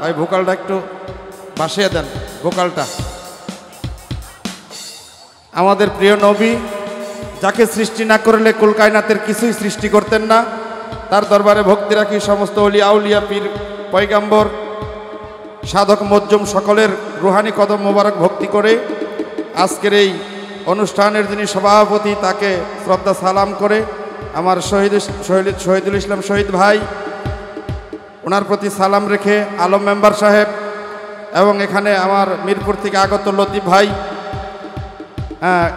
ভাই ভোকালটা একটু বাসিয়ে দেন, ভোকালটা। আমাদের প্রিয় নবী, যাকে সৃষ্টি না করলে কুল কায়নাতের কিছুই সৃষ্টি করতেন না, তার দরবারে ভক্তি রাখি সমস্ত অলিয়া আউলিয়া পীর পয়গাম্বর সাধক মজ্জুম সকলের রুহানি কদম মোবারক ভক্তি করে আজকের এই অনুষ্ঠানের যিনি সভাপতি তাকে শ্রদ্ধা সালাম করে আমার শহীদুল ইসলাম শহীদ ভাই, ওনার প্রতি সালাম রেখে আলম মেম্বার সাহেব এবং এখানে আমার মিরপুর থেকে আগত লতিফ ভাই,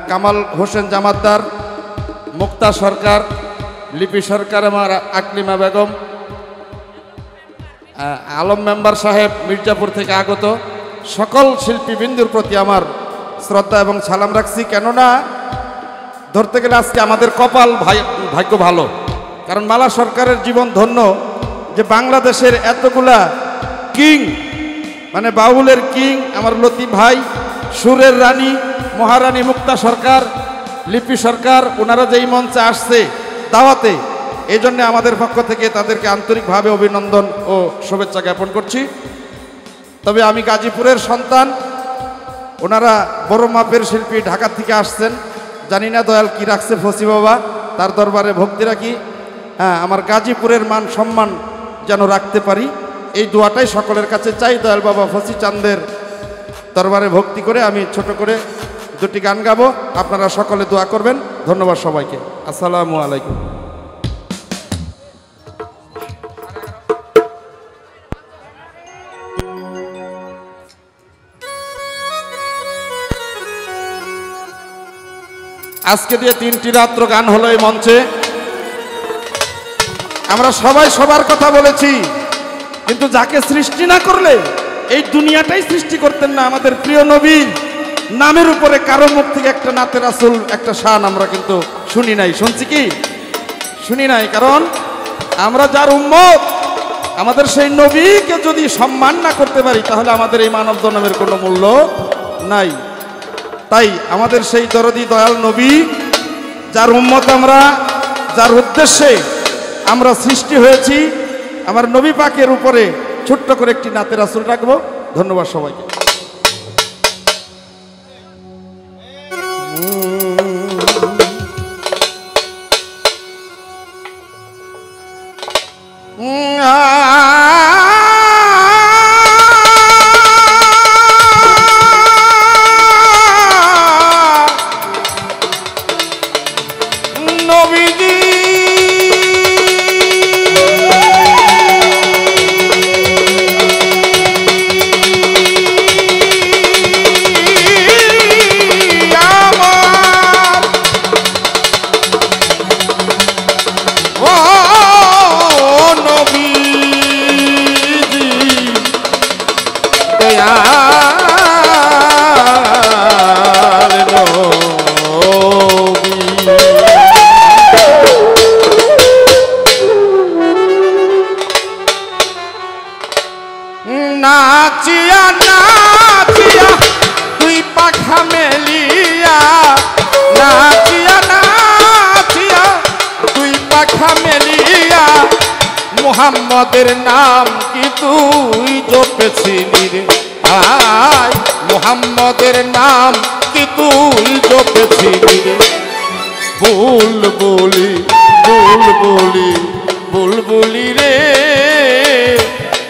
কামাল হোসেন জামাতদার, মুক্তা সরকার, লিপি সরকার, আমার আকলিমা বেগম, আলম মেম্বার সাহেব মির্জাপুর থেকে আগত সকল শিল্পীবৃন্দুর প্রতি আমার শ্রদ্ধা এবং সালাম রাখছি। কেননা ধরতে গেলে আজকে আমাদের কপাল ভাগ্য ভালো, কারণ মালা সরকারের জীবন ধন্য যে বাংলাদেশের এতগুলা কিং, মানে বাউলের কিং আমার লতিফ ভাই, সুরের রানী মহারানী মুক্তা সরকার, লিপি সরকার, ওনারা যেই মঞ্চে আসছে দাওয়াতে, এই জন্যে আমাদের পক্ষ থেকে তাদেরকে আন্তরিকভাবে অভিনন্দন ও শুভেচ্ছা জ্ঞাপন করছি। তবে আমি গাজীপুরের সন্তান, ওনারা বড় মাপের শিল্পী, ঢাকা থেকে আসছেন, জানি না দয়াল কি রাখছে ফসি বাবা, তার দরবারে ভক্তি রাখি, আমার গাজীপুরের মান সম্মান যেন রাখতে পারি, এই দোয়াটাই সকলের কাছে চাই। দয়াল বাবা ফসি চান্দের দরবারে ভক্তি করে আমি ছোট করে দুটি গান গাবো, আপনারা সকলে দোয়া করবেন। ধন্যবাদ সবাইকে, আসসালামু আলাইকুম। আজকে দিয়ে 3টি রাত্র গান হলো এই মঞ্চে। আমরা সবাই সবার কথা বলেছি, কিন্তু যাকে সৃষ্টি না করলে এই দুনিয়াটাই সৃষ্টি করতেন না, আমাদের প্রিয় নবী নামের উপরে কারো মুখ থেকে একটা নাতে রাসূল, একটা শান আমরা কিন্তু শুনি নাই। শুনছি কি? শুনি নাই। কারণ আমরা যার উম্মত, আমাদের সেই নবীকে যদি সম্মান না করতে পারি তাহলে আমাদের এই মানব জন্মের কোনো মূল্য নাই। তাই আমাদের সেই দরদি দয়াল নবী, যার উম্মত আমরা, যার উদ্দেশ্যে আমরা সৃষ্টি হয়েছি, আমার নবী পাকের উপরে ছোট্ট করে একটি নাতে রাসূল রাখবো। ধন্যবাদ সবাইকে। নাচিয়া নাচিয়া তুই পাখা মেলিয়া, নাচিয়া নাচিয়া তুই পাখা মেলিয়া, মুহাম্মদের নাম কি তুই জপেছিলি রে ভাই, মুহাম্মদের নাম কি তুই জপেছিলি রে। বুলবুলি বুলবুলি বুলবুলি রে,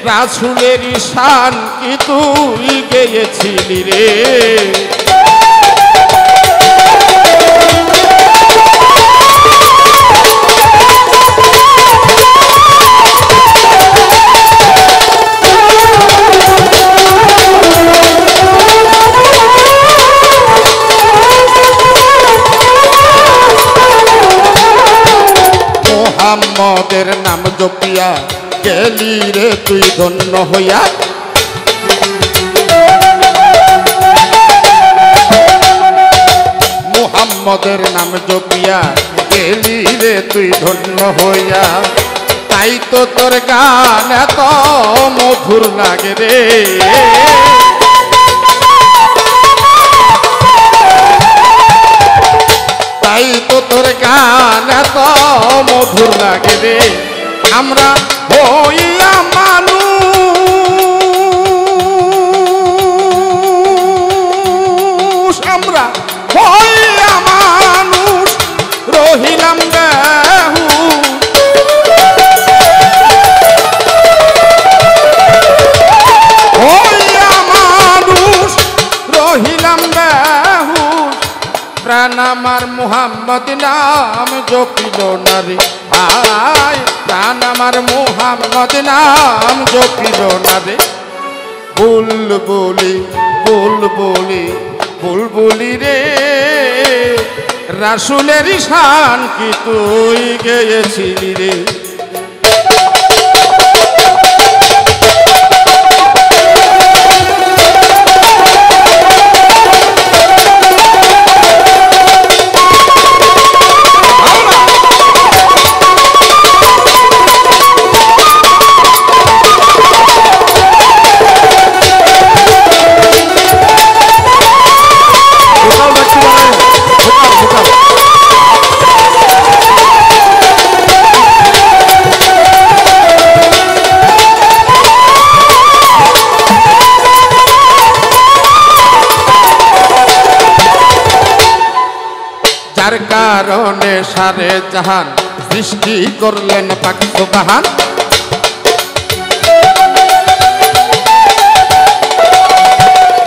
রাসূলের শান কি তুই গেয়েছিলি রে। মুহাম্মদের নাম জপিয়া গেলি রে তুই ধন্য হইয়া, মুহাম্মদের নাম জপিয়া গেলি রে তুই ধন্য হইয়া। তাই তো তোর গান এত মধুর লাগে রে, তাই তো তোর গান এত মধুর লাগে রে। আমরা হইয়া মানুষ প্রাণ আমার মুহাম্মদ নাম জপিল না রে হায় প্রাণ আমার মুহাম্মদ নাম জপিল না রে বুলবুলি বুলবুলি বুলবুলি রে রাসূলের শান কি তুই গেয়েছিলি রে যার কারণে সারে জাহান সৃষ্টি করলেন পাক সুবহান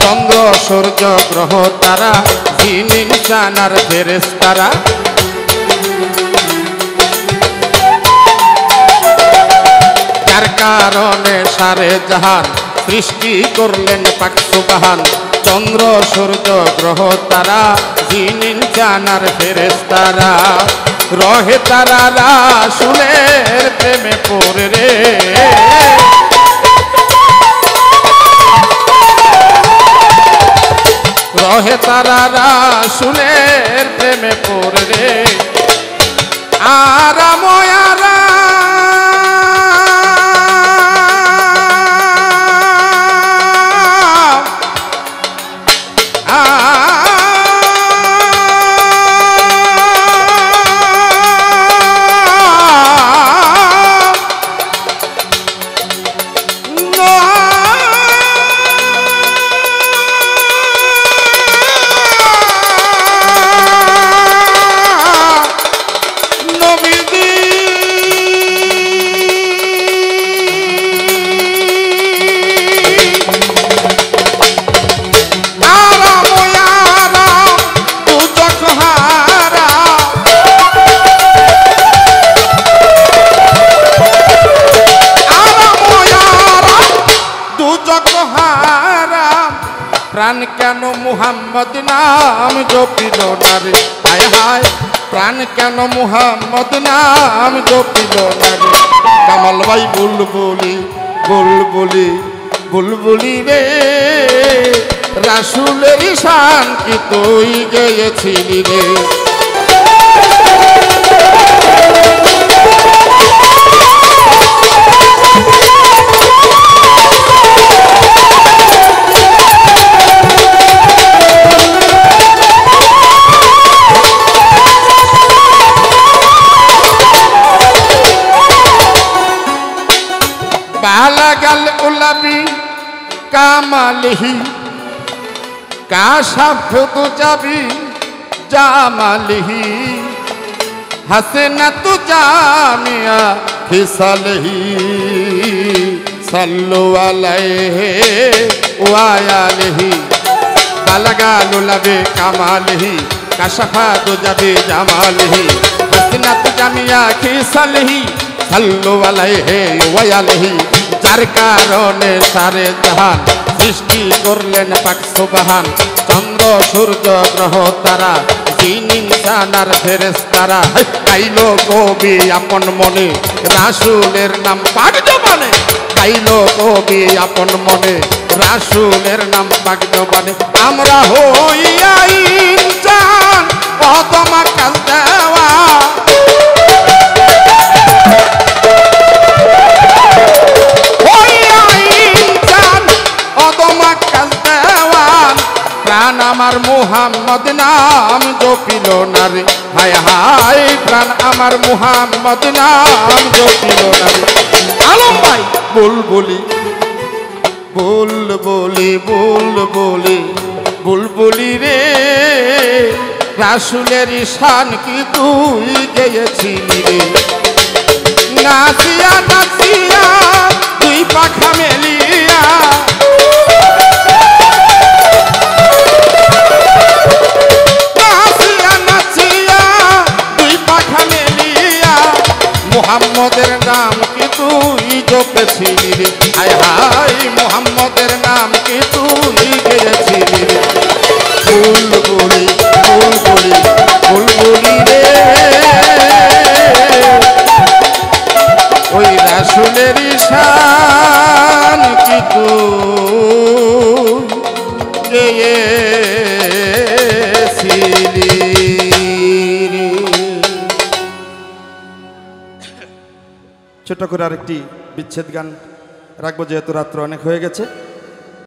চন্দ্র সূর্য গ্রহ তারা জিন ইনসান আর ফেরেশতারা যার কারণে সারে জাহান সৃষ্টি করলেন পাক সুবহান চন্দ্র সূর্য গ্রহ তারা জিন ইনসান আর ফেরেশতারা রহে তারা রাসূলের প্রেমে পড়ে রে রহে তারা রাসূলের প্রেমে পড়ে রে আরাম প্রাণ কেন মুহাম্মদ নাম জপিল না রে হায় হায় প্রাণ কেন মুহাম্মদ নাম জপিল না রে কামাল ভাই বুলবুলি বুলবুলি বুলবুলি রে রাসূলের শান কি তুই গেয়েছিলি রে বালাগাল উলাবি কামালিহি কাশাফতু জাবি জামালিহি হাসনাতু জামিয়া ফিসালিহি সাল্লু আলাইহি ওয়া আলিহি বালাগাল উলাবি কামালিহি কাশাফতু জাবি জামালিহি হাসনাতু জামিয়া ফিসালিহি সাল্লু আলাইহি ওয়া আলিহি যার কারণে সারে জাহান সৃষ্টি করলেন পাক সুবহান চন্দ্র সূর্য গ্রহ তারা জিন ইনসান আর ফেরেশতারা গাইলো কবি আপন মনে রাসূলের নাম পাক জবানে গাইলো কবি আপন মনে রাসূলের নাম পাক জবানে আমরা হইয়া ইনসান কদমা কাল দেওয়া প্রাণ আমার মুহাম্মদ নাম জপিল না রে হায় হায় প্রাণ আমার মুহাম্মদ নাম জপিল না রে আলম ভাই বুলবুলি বুলবুলি বুলবুলি বুলবুলি রে রাসূলের শান কি তুই গেয়েছিলি রে নাচিয়া নাচিয়া দুই পাখা মেলিয়া নাচিয়া গেয়েছিলি রে, হায় হায় মোহাম্মদের নাম কি তুই গেয়েছিলি রে। বুলবুলি বুলবুলি বুলবুলি রে, ওই রাসূলের শান কি তুই গেয়েছিলি রে। ছোট করে আরেকটি বিচ্ছেদ গান রাখবো, যেহেতু রাত্র অনেক হয়ে গেছে।